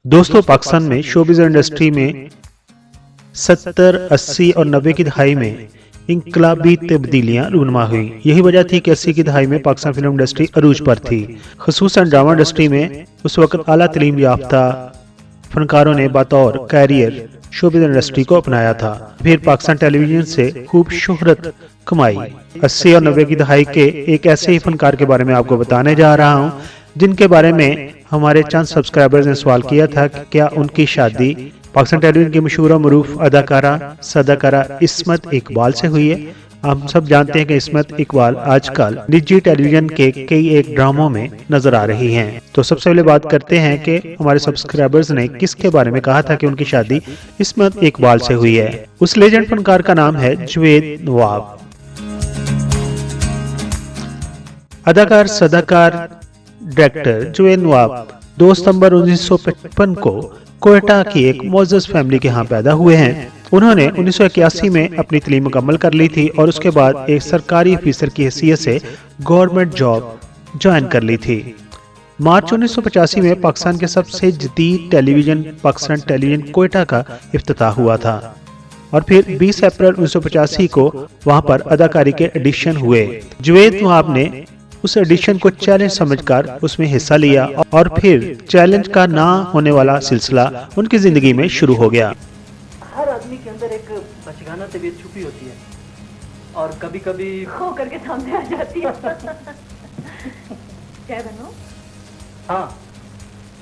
दोस्तों, पाकिस्तान में showbiz industry में 70, 80 और 90 की दहाई में इनकलाबी तब्दीलियां रूनुमा हुई। यही वजह थी कि 80 की दहाई में पाकिस्तान फिल्म इंडस्ट्री अरूज पर थी। खुसूसन ड्रामा इंडस्ट्री में उस वक्त आला तलीम याफ्ता फनकारों ने बतौर कैरियर शोबिज़ इंडस्ट्री को अपनाया था। फिर पाकिस्तान टेलीविजन से खूब शोहरत कमाई। 80 और 90 की दहाई के एक ऐसे ही फनकार के बारे में आपको बताने जा रहा हूँ जिनके बारे में हमारे चंद सब्सक्राइबर्स ने सवाल किया था कि क्या उनकी शादी पाकिस्तान टेलीविजन की मशहूर मरूफ अदाकारा सदाकारा इस्मत इकबाल से हुई है। हम सब जानते हैं कि इस्मत इकबाल आजकल निजी टेलीविजन के कई एक ड्रामों में नजर आ रही हैं। तो सबसे पहले बात करते हैं कि हमारे सब्सक्राइबर्स ने किसके बारे में कहा था कि उनकी शादी इस्मत इकबाल से हुई है। उस लेजेंड फनकार का नाम है जुवेद नवाब। अदाकार सदाकार डायरेक्टर जुवेद नवाब 2 सितंबर 1955 को कोयटा की एक मोअज़्ज़ज़ फैमिली के यहाँ पैदा हुए हैं। उन्होंने 1981 में अपनी तालीम मुकम्मल कर ली थी और उसके बाद एक सरकारी अफसर की हैसियत से गवर्नमेंट जॉब ज्वाइन कर ली थी। मार्च 1985 में पाकिस्तान के सबसे जदीद टेलीविजन पाकिस्तान टेलीविजन कोयटा का इफ्तिताह हुआ था और फिर 20 अप्रैल 1985 को वहां पर अदाकारी के एडिशन हुए। जुवेद नवाब ने उस एडिशन को चैलेंज समझकर उसमें हिस्सा लिया और फिर चैलेंज का ना होने वाला सिलसिला उनकी जिंदगी में शुरू हो गया। हर आदमी के अंदर एक बचगाना तबीयत छुपी होती है और कभी कभी खो करके सामने आ जाती है। चाय बनाओ? हाँ,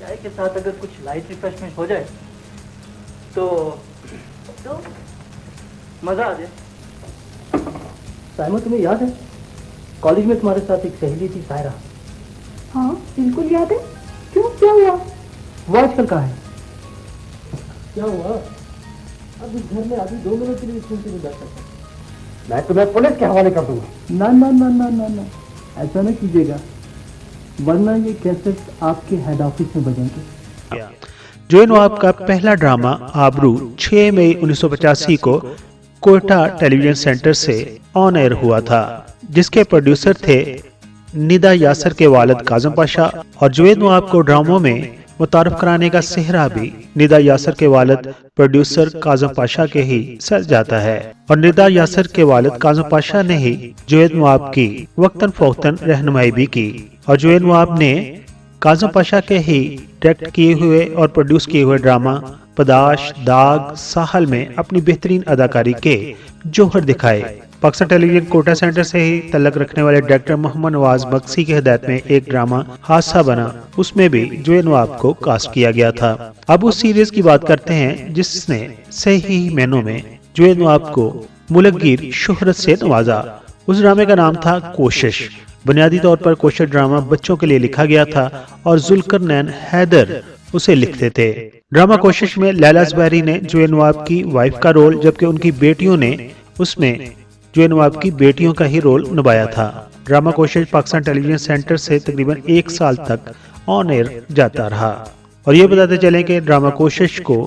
चाय के साथ अगर कुछ लाइट रिफ्रेशमेंट हो जाए तो मजा आ जाए। साइमन, तुम्हें याद है कॉलेज में तुम्हारे साथ एक सहेली थी सायरा? हाँ बिल्कुल याद है। क्यों, क्या हुआ? वो आजकल कहाँ है? क्या हुआ? अब इस घर में अभी 2 मिनट के लिए सुनते नहीं जा सकता। मैं तुम्हें पुलिस के हवाले कर दूंगा। ना ना ना ना ना ना, ऐसा नहीं कीजिएगा वरना ये कैसेट आपके हेड ऑफिस में बजेंगे। जुवेद नवाब का पहला ड्रामा आबरू 6 मई 1985 को कोयटा टेलीविजन सेंटर से ऑन एयर हुआ था, जिसके प्रोड्यूसर थे निदा यासर के वालिद काजम पाशा और जुवेद नवाब को ड्रामों में मुतारफ कराने का सेहरा भी निदा यासर के वालिद प्रोड्यूसर काजम पाशा के ही सर जाता है। और निदा यासर के वालिद काजम पाशा ने ही जुवेद नवाब की वक्तन फौक्तन रहनुमाई भी की और जुवेद नवाब ने काजम पाशा के ही डायरेक्ट किए हुए और प्रोड्यूस किए हुए ड्रामा पदाश, दाग, साहल में अपनी बेहतरीन अदाकारी के जोहर दिखाए। पाकिस्तान टेलीविजन कोटा सेंटर से ही तल्लक रखने वाले डायरेक्टर मोहम्मद नवाज बख्शी की हिदायत में एक ड्रामा हादसा बना, उसमें भी जुवेद नवाब को कास्ट किया गया था। अब उस सीरीज की बात करते हैं जिसने सही मैनों में जुवेद नवाब को मुलकगीर शोहरत से नवाजा। उस ड्रामे का नाम था कोशिश। बुनियादी तौर पर कोशिश ड्रामा बच्चों के लिए लिखा गया था और जुल्करनैन हैदर उसे लिखते थे। ड्रामा कोशिश में लैला ज़ुबैरी ने जुवेद नवाब की वाइफ का रोल, जबकि उनकी बेटियों ने उसमें जुवेद नवाब की बेटियों का ही रोल निभाया था। ड्रामा कोशिश पाकिस्तान टेलीविजन सेंटर से तकरीबन 1 साल तक ऑन एयर जाता रहा। और ये बताते चलें कि ड्रामा कोशिश को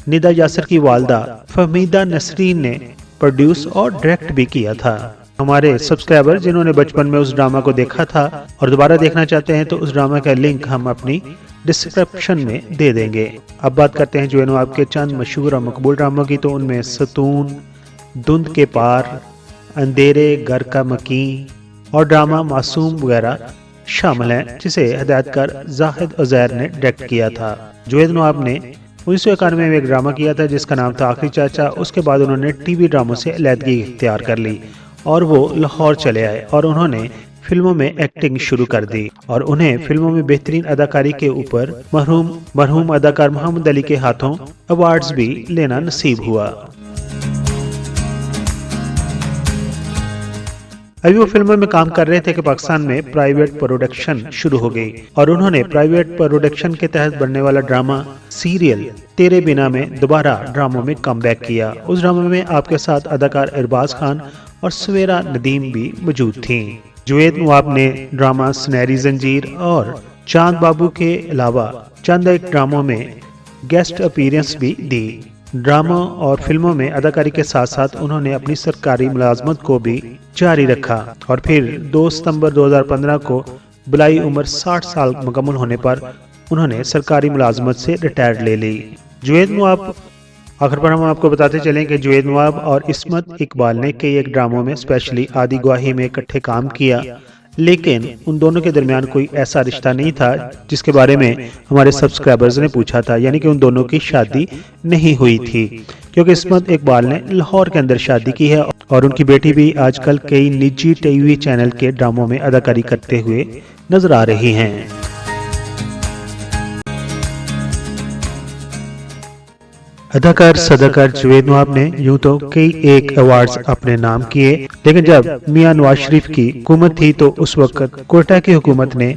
निदा यासर की वालदा फहमीदा नसरीन ने प्रोड्यूस और डायरेक्ट भी किया था। हमारे सब्सक्राइबर जिन्होंने बचपन में उस ड्रामा को देखा था और दोबारा देखना चाहते हैं तो उस ड्रामा का लिंक हम अपनी डिस्क्रिप्शन में दे देंगे। अब बात करते हैं जुवेद नवाब के चंद मशहूर और मकबूल ड्रामों की। तो उनमें सतून, धुंध के पार, अंधेरे, घर का मकीन और ड्रामा मासूम वगैरह शामिल हैं, जिसे हिदायतकार जाहिद उज़ैर ने डायरेक्ट किया था। जुवेद नवाब ने 1991 में एक ड्रामा किया था जिसका नाम था आखिरी चाचा। उसके बाद उन्होंने टीवी ड्रामों से अलहदगी इख्तियार कर ली और वो लाहौर चले आए और उन्होंने फिल्मों में एक्टिंग शुरू कर दी और उन्हें फिल्मों में बेहतरीन अदाकारी के ऊपर मरहूम अदाकार मोहम्मद अली के हाथों अवार्ड्स भी लेना नसीब हुआ। अभी वो फिल्मों में काम कर रहे थे कि पाकिस्तान में प्राइवेट प्रोडक्शन शुरू हो गई और उन्होंने प्राइवेट प्रोडक्शन के तहत बनने वाला ड्रामा सीरियल तेरे बिना में दोबारा ड्रामों में कमबैक किया। उस ड्रामा में आपके साथ अदाकार अरबाज खान और सवेरा नदीम भी मौजूद थीं। जुवेद नवाब ने ड्रामा सुनहरी जंजीर और चांद बाबू के अलावा चंद एक ड्रामों में गेस्ट अपीयरेंस भी दी। ड्रामा और फिल्मों में अदाकारी के साथ साथ उन्होंने अपनी सरकारी मुलाजमत को भी जारी रखा और फिर 2 सितंबर 2015 को बुलाई उम्र 60 साल मुकम्मल होने पर उन्होंने सरकारी मुलाजमत से रिटायर ले ली। जुवैद नवाब, आखिर पर हम आपको बताते चलें कि जुवैद नवाब और इस्मत इकबाल ने कई एक ड्रामों में स्पेशली आदि गवाही में इकट्ठे काम किया, लेकिन उन दोनों के दरमियान कोई ऐसा रिश्ता नहीं था जिसके बारे में हमारे सब्सक्राइबर्स ने पूछा था, यानी कि उन दोनों की शादी नहीं हुई थी, क्योंकि इस्मत इकबाल ने लाहौर के अंदर शादी की है और उनकी बेटी भी आजकल कई निजी टीवी चैनल के ड्रामों में अदाकारी करते हुए नजर आ रही हैं। अदाकार सदाकार जुवैद नवाब ने यूं तो कई एक अवार्ड्स अपने नाम किए, लेकिन जब मियां नवाज शरीफ की हुकूमत थी तो उस वक्त कोयटा की हुकूमत ने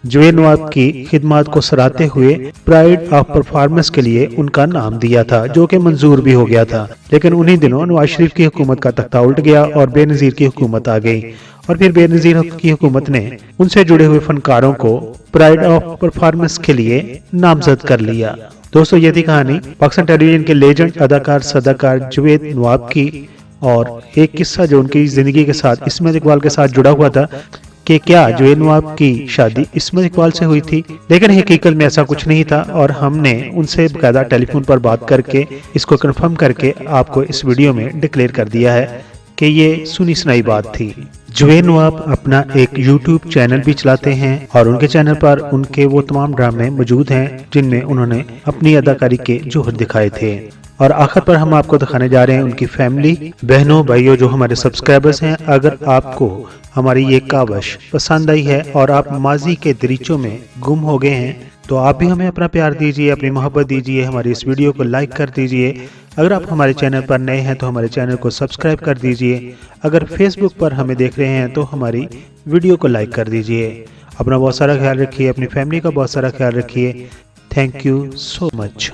जुवैद नवाब की खिदमत को सराहते हुए प्राइड ऑफ परफॉर्मेंस के लिए उनका नाम दिया था, जो कि मंजूर भी हो गया था। लेकिन उन्हीं दिनों नवाज शरीफ की हुकूमत का तख्ता उल्ट गया और बेनजीर की हुकूमत आ गई, और फिर बेनजीर की हुकूमत ने उनसे जुड़े हुए फनकारों को प्राइड ऑफ परफॉर्मेंस के लिए नामजद कर लिया। दोस्तों, ये थी कहानी पाकिस्तान टेलीविजन के लेजेंड अदाकार सदाकार जुवैद नवाब की, और एक किस्सा जो उनकी जिंदगी के साथ इस्मत इकबाल के साथ जुड़ा हुआ था कि क्या जुवैद नवाब की शादी इस्मत इकबाल से हुई थी, लेकिन हकीकत में ऐसा कुछ नहीं था, और हमने उनसे बकायदा टेलीफोन पर बात करके इसको कंफर्म करके आपको इस वीडियो में डिक्लेयर कर दिया है कि ये सुनी सुनाई बात थी। जुवैद नवाब अपना एक YouTube चैनल भी चलाते हैं और उनके चैनल पर उनके वो तमाम ड्रामे मौजूद हैं जिनमें उन्होंने अपनी अदाकारी के जोहर दिखाए थे। और आखिर पर हम आपको दिखाने जा रहे हैं उनकी फैमिली, बहनों भाइयों जो हमारे सब्सक्राइबर्स हैं। अगर आपको हमारी ये कावश पसंद आई है और आप माजी के दरीचों में गुम हो गए हैं तो आप भी हमें अपना प्यार दीजिए, अपनी मोहब्बत दीजिए, हमारी इस वीडियो को लाइक कर दीजिए। अगर आप हमारे चैनल पर नए हैं तो हमारे चैनल को सब्सक्राइब कर दीजिए। अगर फेसबुक पर हमें देख रहे हैं तो हमारी वीडियो को लाइक कर दीजिए। अपना बहुत सारा ख्याल रखिए, अपनी फैमिली का बहुत सारा ख्याल रखिए। Thank you so much.